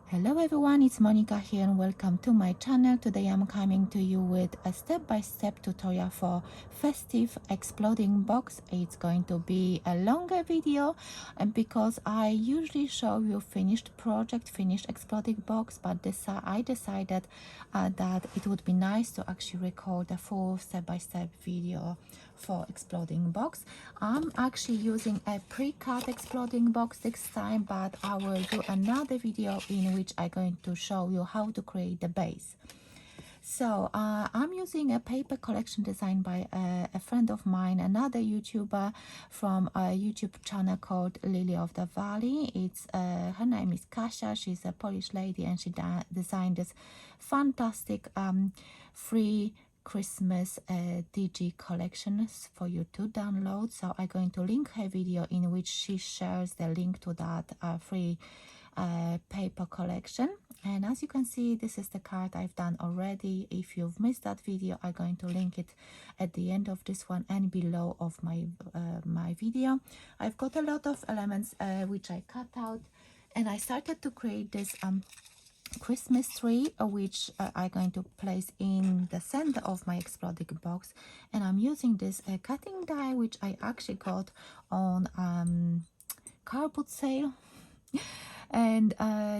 Hello everyone, it's Monika here and welcome to my channel. Today I'm coming to you with a step-by-step tutorial for festive exploding box. It's going to be a longer video and because I usually show you finished project, finished exploding box, but I decided that it would be nice to actually record a full step-by-step video for exploding box. I'm actually using a pre-cut exploding box this time, but I will do another video in which I'm going to show you how to create the base. So I'm using a paper collection designed by a friend of mine, another YouTuber from a YouTube channel called Lily of the Valley. It's her name is Kasia. She's a Polish lady and she designed this fantastic free Christmas digi collections for you to download. So I'm going to link her video in which she shares the link to that free paper collection. And as you can see, this is the card I've done already. If you've missed that video, I'm going to link it at the end of this one and below of my my video. I've got a lot of elements which I cut out, and I started to create this Christmas tree which I'm going to place in the center of my exploding box. And I'm using this cutting die which I actually got on cardboard sale. And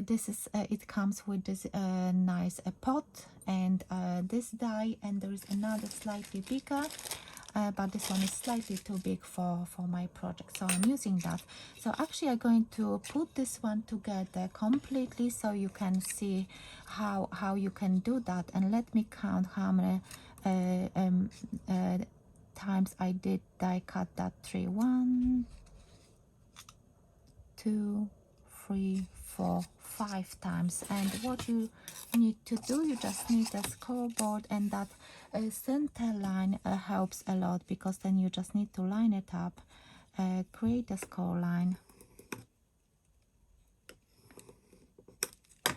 this is it comes with this nice pot and this die, and there is another slightly bigger but this one is slightly too big for my project, so I'm using that. So actually I'm going to put this one together completely so you can see how you can do that. And let me count how many times I did die cut that tree. 1, 2, 3, 4, 5 times. And what you need to do, you just need a scoreboard, and that center line helps a lot, because then you just need to line it up, create a score line,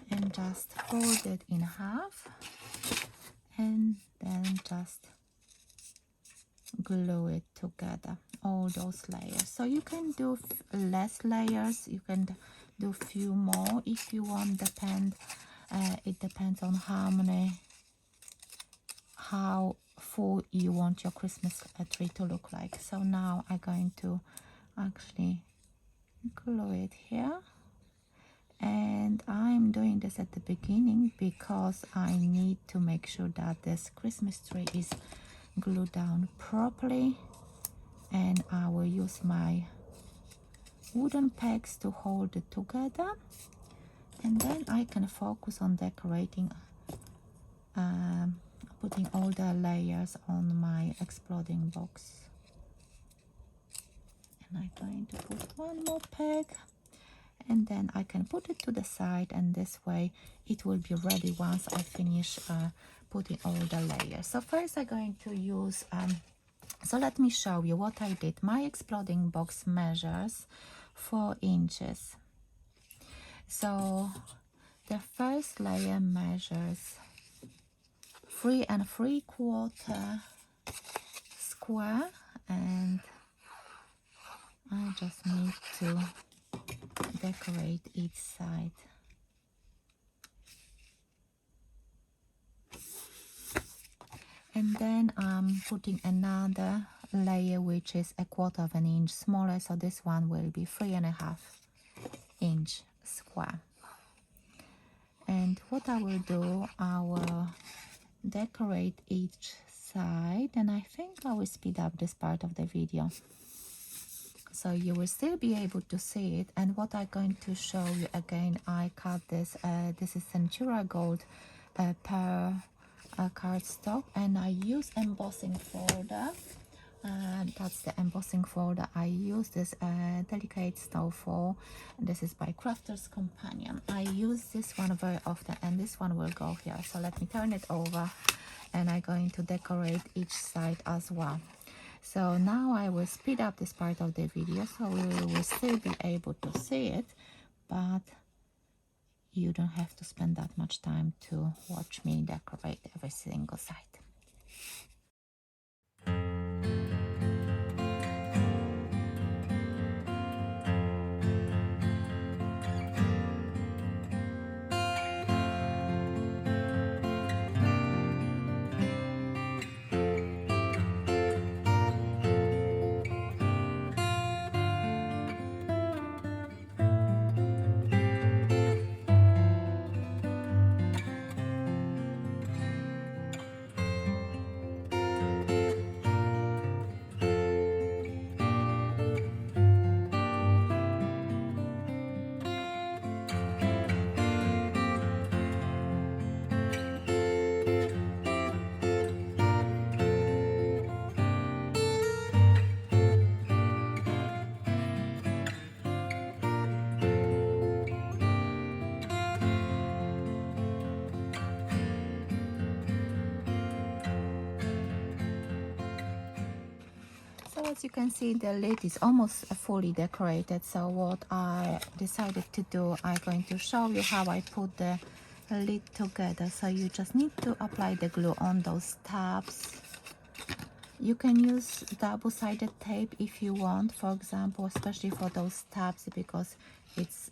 and just fold it in half, and then just glue it together, all those layers. So you can do less layers, you can do few more if you want. It depends on how full you want your Christmas tree to look like. So now I'm going to actually glue it here, and I'm doing this at the beginning because I need to make sure that this Christmas tree is glued down properly, and I will use my wooden pegs to hold it together, and then I can focus on decorating, putting all the layers on my exploding box. And I'm going to put one more peg, and then I can put it to the side, and this way it will be ready once I finish putting all the layers. So first I'm going to use so let me show you what I did. My exploding box measures 4 inches. So the first layer measures 3 3/4 square, and I just need to decorate each side. And then I'm putting another layer which is 1/4 inch smaller, so this one will be 3.5 inch square. And what I will do, I will decorate each side, and I think I will speed up this part of the video so you will still be able to see it. And what I'm going to show you again, I cut this this is Centura Gold per cardstock, and I use embossing folder. That's the embossing folder I use. This delicate snowfall, this is by Crafter's Companion. I use this one very often, and this one will go here. So let me turn it over, and I'm going to decorate each side as well. So now I will speed up this part of the video so we will still be able to see it, but you don't have to spend that much time to watch me decorate every single side. as you can see, the lid is almost fully decorated. So what I decided to do, I'm going to show you how I put the lid together. So you just need to apply the glue on those tabs. You can use double-sided tape if you want, for example, especially for those tabs, because it's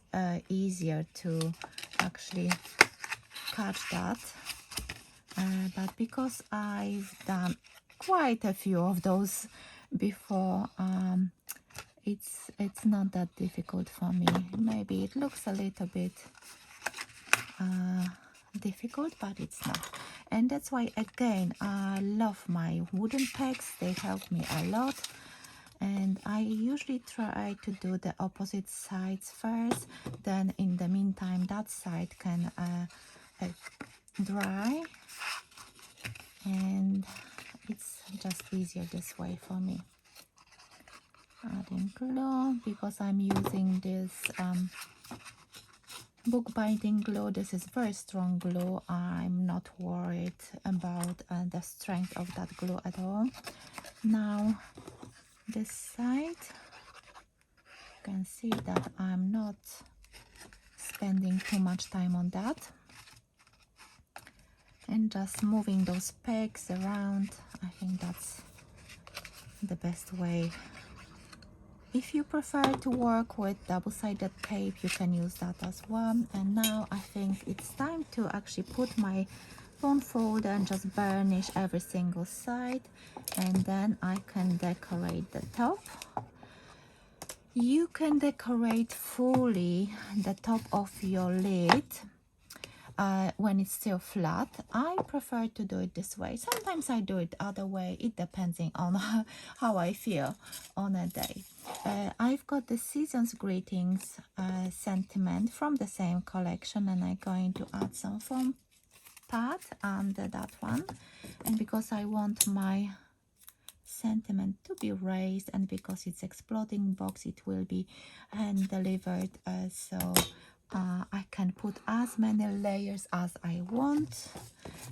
easier to actually catch that. But because I've done quite a few of those before, it's not that difficult for me. Maybe it looks a little bit difficult, but it's not. And that's why, again, I love my wooden pegs. They help me a lot. And I usually try to do the opposite sides first, then in the meantime that side can dry, and it's just easier this way for me. Adding glue, because I'm using this bookbinding glue. This is very strong glue. I'm not worried about the strength of that glue at all. Now this side, you can see that I'm not spending too much time on that, and just moving those pegs around. I think that's the best way. If you prefer to work with double-sided tape, you can use that as well. And now I think it's time to actually put my bone folder and just burnish every single side, and then I can decorate the top. You can decorate fully the top of your lid when it's still flat. I prefer to do it this way. Sometimes I do it other way. It depends on how I feel on a day. I've got the Season's Greetings sentiment from the same collection, and I'm going to add some foam pad under that one. And because I want my sentiment to be raised, and because it's exploding box, it will be hand delivered, so I can put as many layers as I want,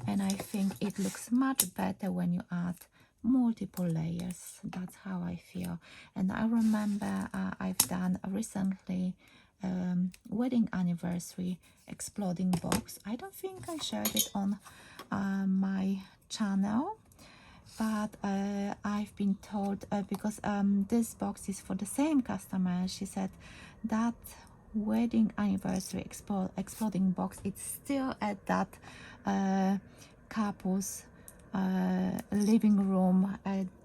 and I think it looks much better when you add multiple layers. That's how I feel. And I remember I've done recently wedding anniversary exploding box. I don't think I shared it on my channel, but I've been told, because this box is for the same customer, she said that wedding anniversary exploding box, it's still at that couple's living room,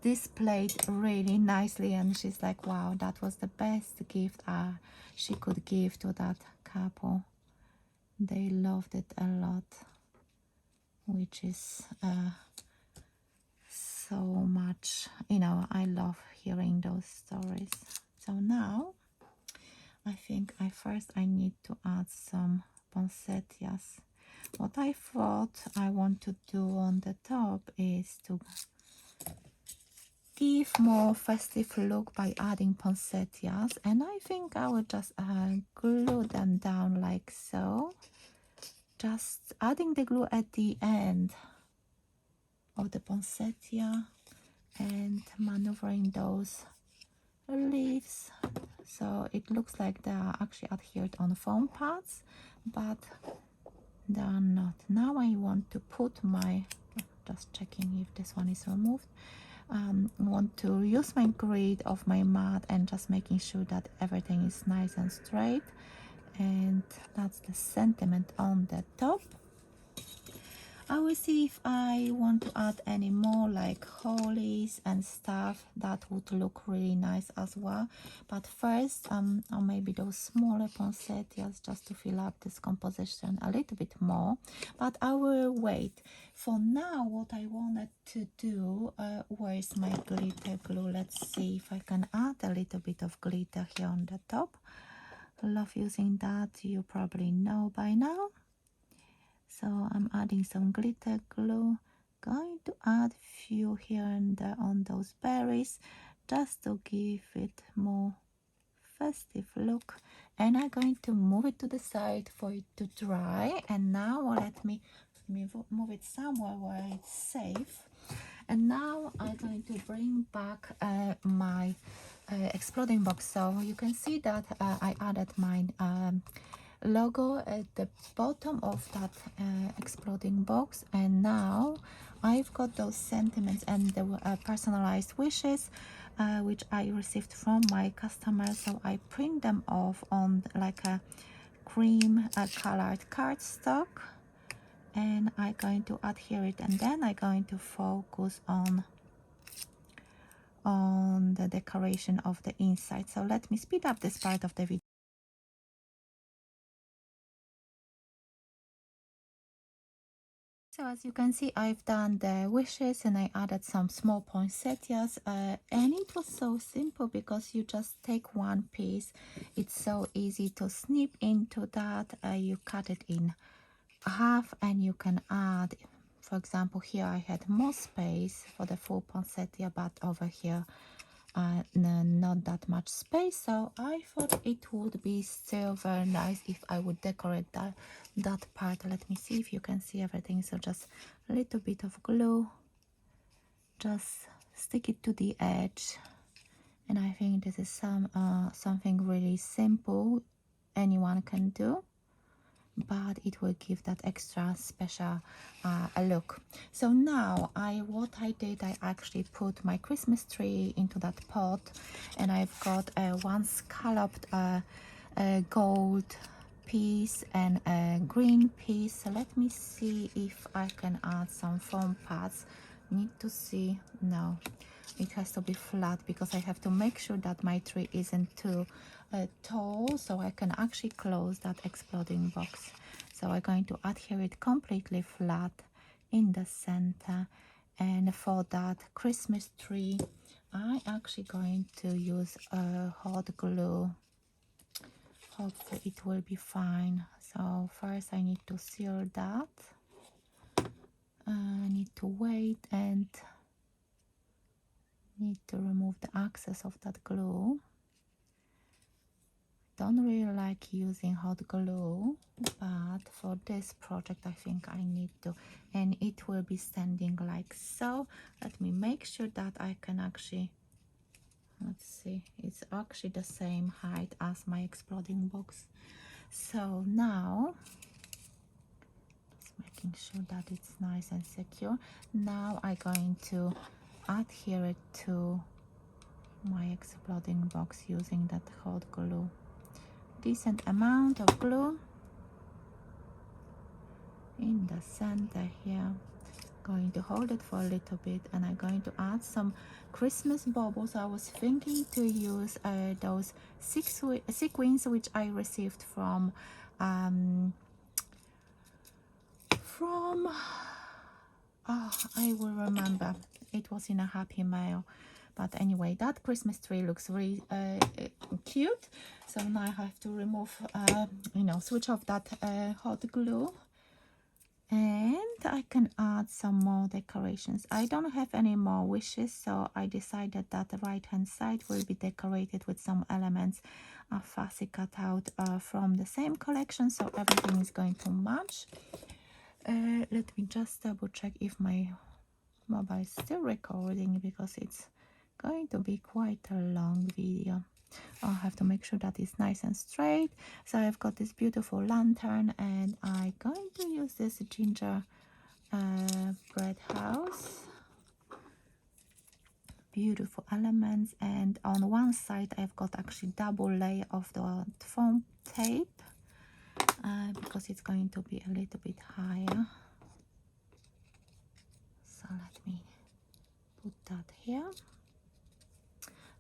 displayed really nicely, and she's like, wow, that was the best gift she could give to that couple. They loved it a lot, which is so much, you know, I love hearing those stories. So now I think I need to add some poinsettias. What I thought I want to do on the top is to give more festive look by adding poinsettias, and I think I will just glue them down like so, just adding the glue at the end of the poinsettia and maneuvering those leaves so it looks like they are actually adhered on foam pads, but they are not. Now I want to put my, just checking if this one is removed, want to use my grid of my mat and just making sure that everything is nice and straight, and that's the sentiment on the top. I will see if I want to add any more like hollies and stuff. That would look really nice as well. But first, or maybe those smaller poinsettias, just to fill up this composition a little bit more. But I will wait. For now, what I wanted to do, where is my glitter glue? Let's see if I can add a little bit of glitter here on the top. I love using that, you probably know by now. So I'm adding some glitter glue, going to add few here and there on those berries just to give it more festive look, and I'm going to move it to the side for it to dry. And now let me move it somewhere where it's safe. And now I'm going to bring back my exploding box. So you can see that I added my logo at the bottom of that exploding box, and now I've got those sentiments and the personalized wishes which I received from my customers. So I print them off on like a cream colored cardstock, and I'm going to adhere it, and then I'm going to focus on the decoration of the inside. So let me speed up this part of the video. So as you can see, I've done the wishes and I added some small poinsettias, and it was so simple because you just take one piece. It's so easy to snip into that. You cut it in half and you can add, for example, here I had more space for the full poinsettia, but over here not that much space, so I thought it would be still very nice if I would decorate that part. Let me see if you can see everything. So just a little bit of glue, just stick it to the edge, and I think this is something really simple anyone can do, but it will give that extra special a look. So now what I did, I actually put my Christmas tree into that pot, and I've got one scalloped gold piece and a green piece. So let me see if I can add some foam pads. Need to see. No, it has to be flat because I have to make sure that my tree isn't too tall, so I can actually close that exploding box. So I'm going to adhere it completely flat in the center, and for that Christmas tree I'm actually going to use hot glue. Hopefully it will be fine. So first I need to seal that. I need to wait and need to remove the excess of that glue. Don't really like using hot glue, but for this project I think I need to, and it will be standing like so. Let me make sure that I can actually, let's see, it's actually the same height as my exploding box. So now just making sure that it's nice and secure. Now I'm going to adhere it to my exploding box using that hot glue. Decent amount of glue in the center here. Going to hold it for a little bit, and I'm going to add some Christmas baubles. I was thinking to use those sequins which I received from I will remember, it was in a Happy Mail. But anyway, that Christmas tree looks really cute. So now I have to remove, switch off that hot glue, and I can add some more decorations. I don't have any more wishes, so I decided that the right hand side will be decorated with some elements fussy cut out from the same collection, so everything is going to match. Let me just double check if my mobile is still recording, because it's going to be quite a long video. I'll have to make sure that it's nice and straight. So I've got this beautiful lantern, and I'm going to use this ginger bread house. Beautiful elements, and on one side I've got actually double layer of the foam tape because it's going to be a little bit higher. So let me put that here.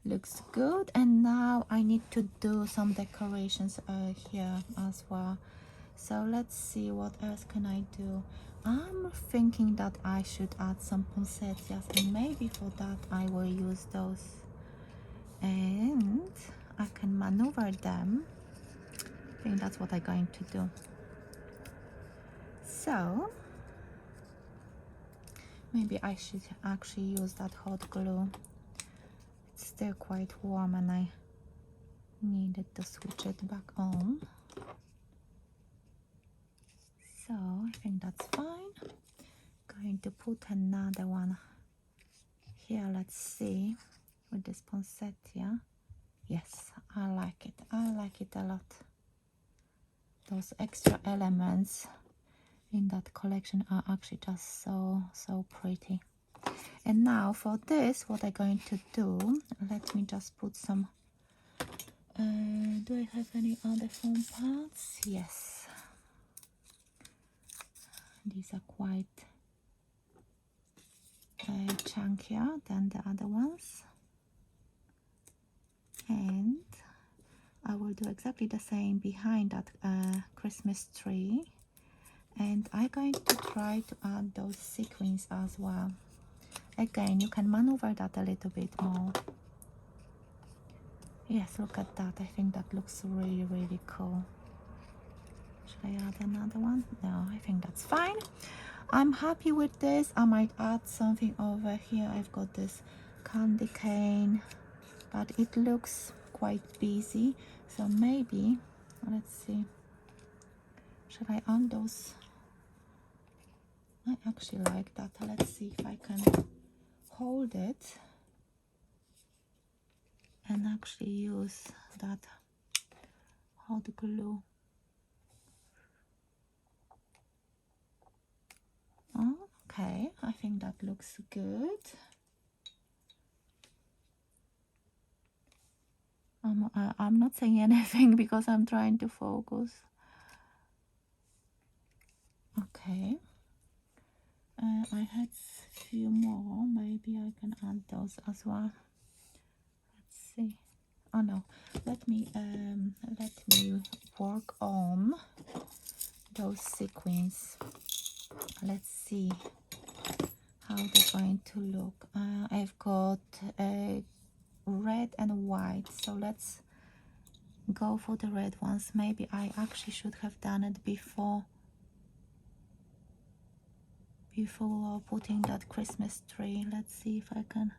Looks good. And now I need to do some decorations here as well. So let's see, what else can I do. I'm thinking that I should add some poinsettias, and maybe for that I will use those, and I can maneuver them. I think that's what I'm going to do. So maybe I should actually use that hot glue. It's still quite warm and I needed to switch it back on. So I think that's fine. Going to put another one here, let's see, with this poinsettia. Yes, I like it. I like it a lot. Those extra elements in that collection are actually just so pretty. And now for this, what I'm going to do, let me just put some, do I have any other foam pads? Yes. These are quite chunkier than the other ones. And I will do exactly the same behind that Christmas tree. And I'm going to try to add those sequins as well. Again, you can maneuver that a little bit more. Yes, look at that. I think that looks really, really cool. Should I add another one? No, I think that's fine. I'm happy with this. I might add something over here. I've got this candy cane, but it looks quite busy. So maybe, let's see. Should I add those? I actually like that. Let's see if I can hold it and actually use that hot glue. Oh, okay, I think that looks good. I'm not saying anything because I'm trying to focus. Okay. I had a few more. Maybe I can add those as well. Let's see. Oh no, let me work on those sequins. Let's see how they're going to look. I've got red and white, so let's go for the red ones. Maybe I actually should have done it before putting that Christmas tree. Let's see if I can.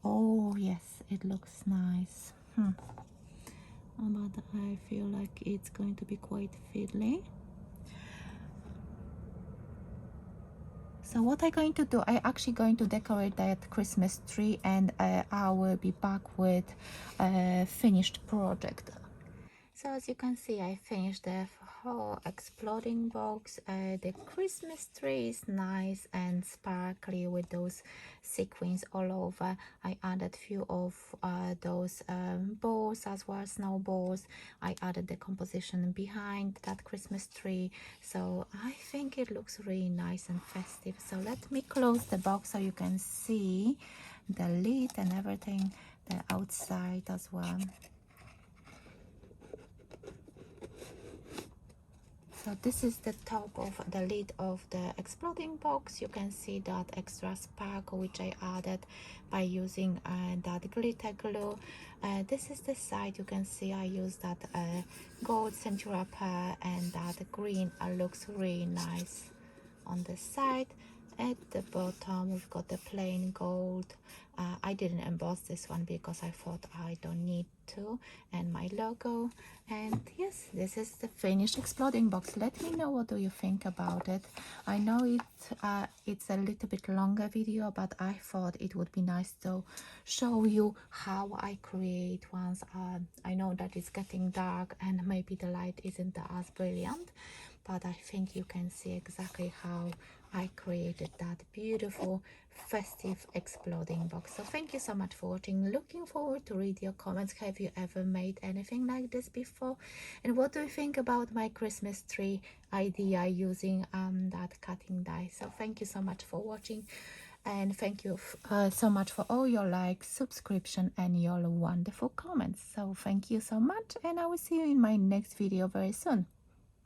Oh yes, it looks nice. But I feel like it's going to be quite fiddly. So what I'm going to do, I'm actually going to decorate that Christmas tree, and I will be back with a finished project. So as you can see, I finished the whole exploding box. The Christmas tree is nice and sparkly with those sequins all over. I added few of those balls as well, snowballs. I added the composition behind that Christmas tree. So I think it looks really nice and festive. So let me close the box so you can see the lid and everything, the outside as well. So this is the top of the lid of the exploding box. You can see that extra sparkle which I added by using that glitter glue. This is the side. You can see I used that gold scent wrapper, and that green looks really nice on the side. At the bottom we've got the plain gold. I didn't emboss this one because I thought I don't need to, and my logo. And yes, this is the finished exploding box. Let me know what do you think about it. I know it's a little bit longer video, but I thought it would be nice to show you how I create ones. I know that it's getting dark and maybe the light isn't as brilliant, but I think you can see exactly how I created that beautiful festive exploding box. So thank you so much for watching. Looking forward to read your comments. Have you ever made anything like this before? And what do you think about my Christmas tree idea using that cutting die? So thank you so much for watching, and thank you so much for all your likes, subscription, and your wonderful comments. So thank you so much, and I will see you in my next video very soon.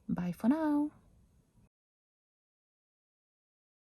Bye for now.